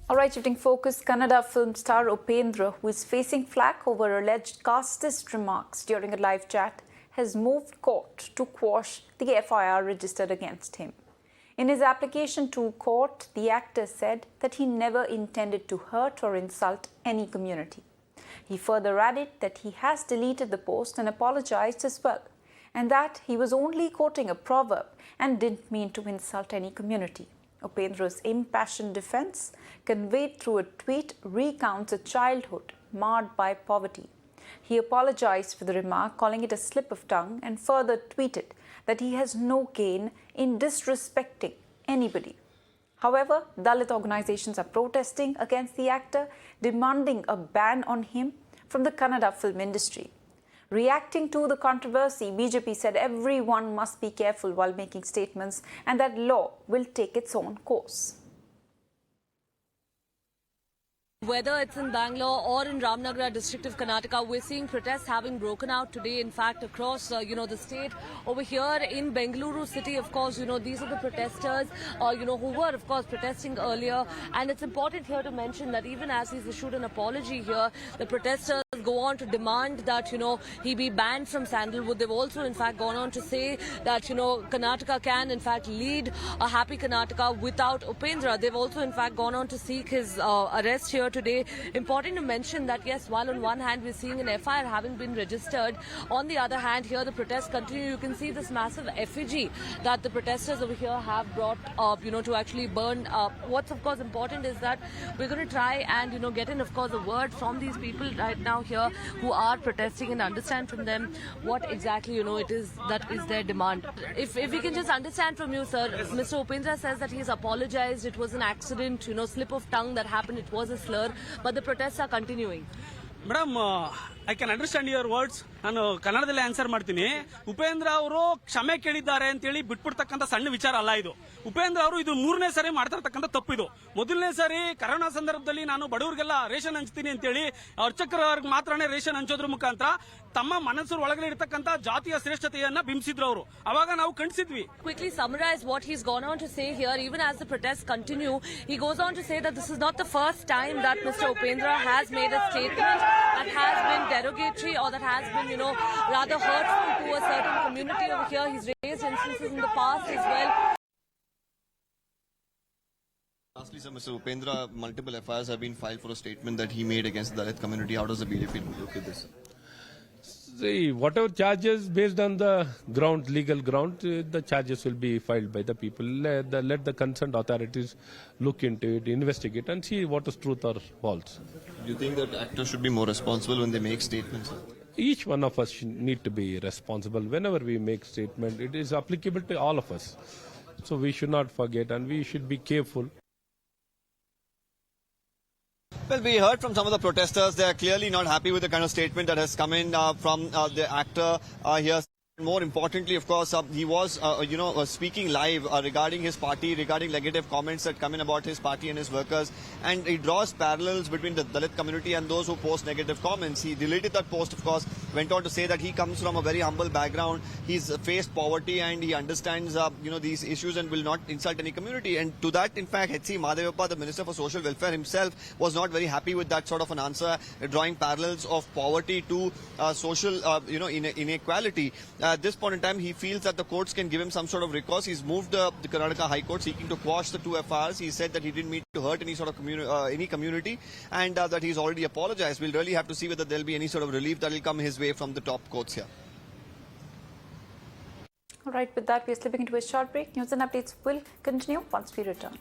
Alright, shifting focus, Kannada film star Upendra, who is facing flack over alleged casteist remarks during a live chat, has moved court to quash the FIR registered against him. In his application to court, the actor said that he never intended to hurt or insult any community. He further added that he has deleted the post and apologized as well, and that he was only quoting a proverb and didn't mean to insult any community. Upendra's impassioned defense, conveyed through a tweet, recounts a childhood marred by poverty. He apologized for the remark, calling it a slip of tongue, and further tweeted that he has no gain in disrespecting anybody. However, Dalit organizations are protesting against the actor, demanding a ban on him from the Kannada film industry. Reacting to the controversy, BJP said everyone must be careful while making statements and that law will take its own course. Whether it's in Bangalore or in Ramnagara district of Karnataka, we're seeing protests having broken out today, in fact, across, the state. Over here in Bengaluru city, of course, these are the protesters, who were, of course, protesting earlier. And it's important here to mention that even as he's issued an apology here, the protesters go on to demand that, he be banned from sandalwood. They've also, in fact, gone on to say that, Karnataka can, in fact, lead a happy Karnataka without Upendra. They've also, in fact, gone on to seek his arrest here today. Important to mention that, yes, while on one hand we're seeing an FIR having been registered, on the other hand, here the protests continue. You can see this massive effigy that the protesters over here have brought up, to actually burn. What's, of course, important is that we're going to try and, get in, of course, a word from these people right now here who are protesting and understand from them what exactly, it is that is their demand. If we can just understand from you, sir, Mr. Upendra says that he's apologized. It was an accident, slip of tongue that happened. It was a slur, but the protests are continuing. Madam, I can understand your words. ನಾನು ಕನ್ನಡದಲ್ಲಿ answer ಮಾಡ್ತೀನಿ. ಉಪೇಂದ್ರ ಅವರು ಕ್ಷಮೆ ಕೇಳಿದ್ದಾರೆ ಅಂತೇಳಿ ಬಿಟ್ಬಿಡ್ತಕ್ಕಂಥ ಸಣ್ಣ ವಿಚಾರ ಅಲ್ಲ ಇದು. ಉಪೇಂದ್ರ ಅವರು ಇದು 3ನೇ ಸಾರಿ ಮಾಡ್ತಿರ್ತಕ್ಕಂಥ ತಪ್ಪಿದು. ಮೊದಲನೇ ಸಾರಿ ಕರೋನಾ ಸಂದರ್ಭದಲ್ಲಿ ನಾನು ಬಡವರಿಗೆಲ್ಲ ರೇಷನ್ ಹಂಚ್ತೀನಿ ಅಂತೇಳಿ ಅರ್ಚಕರಿಗೆ ಮಾತ್ರನೇ ರೇಷನ್ ಹಂಚೋದ್ರ ಮುಖಾಂತರ ತಮ್ಮ ಮನಸ್ಸು ಒಳಗಡೆ ಇರತಕ್ಕಂಥ ಜಾತಿಯ ಶ್ರೇಷ್ಠತೆಯನ್ನ ಬಿಂಬಿಸಿದ್ರು ಅವರು. ಅವಾಗ ನಾವು ಖಂಡಿಸಿದ್ವಿ. Quickly summarize what he's gone on to say here. Even as the protests continue, he goes on to say that this is not the first time that Mr. Upendra has made a statement that has been derogatory or that has been, rather hurtful to a certain community over here. He's raised instances in the past as well. Lastly, sir, Mr. Upendra, multiple FIRs have been filed for a statement that he made against the Dalit community. How does the BJP look at this? See, whatever charges based on the ground, legal ground, the charges will be filed by the people. Let the concerned authorities look into it, investigate and see what is truth or false. Do you think that actors should be more responsible when they make statements? Each one of us need to be responsible. Whenever we make statement, it is applicable to all of us. So we should not forget and we should be careful. Well, we heard from some of the protesters. They are clearly not happy with the kind of statement that has come in from the actor here. More importantly, of course, he was, speaking live regarding his party, regarding negative comments that come in about his party and his workers. And he draws parallels between the Dalit community and those who post negative comments. He deleted that post, of course, went on to say that he comes from a very humble background. He's faced poverty and he understands, these issues and will not insult any community. And to that, in fact, H.C. Madhavappa, the Minister for Social Welfare himself, was not very happy with that sort of an answer, drawing parallels of poverty to social, inequality. At this point in time, he feels that the courts can give him some sort of recourse. He's moved the Karnataka High Court seeking to quash the 2 FIRs. He said that he didn't mean to hurt any sort of any community and that he's already apologized. We'll really have to see whether there'll be any sort of relief that will come his way from the top courts here. All right, with that, we're slipping into a short break. News and updates will continue once we return.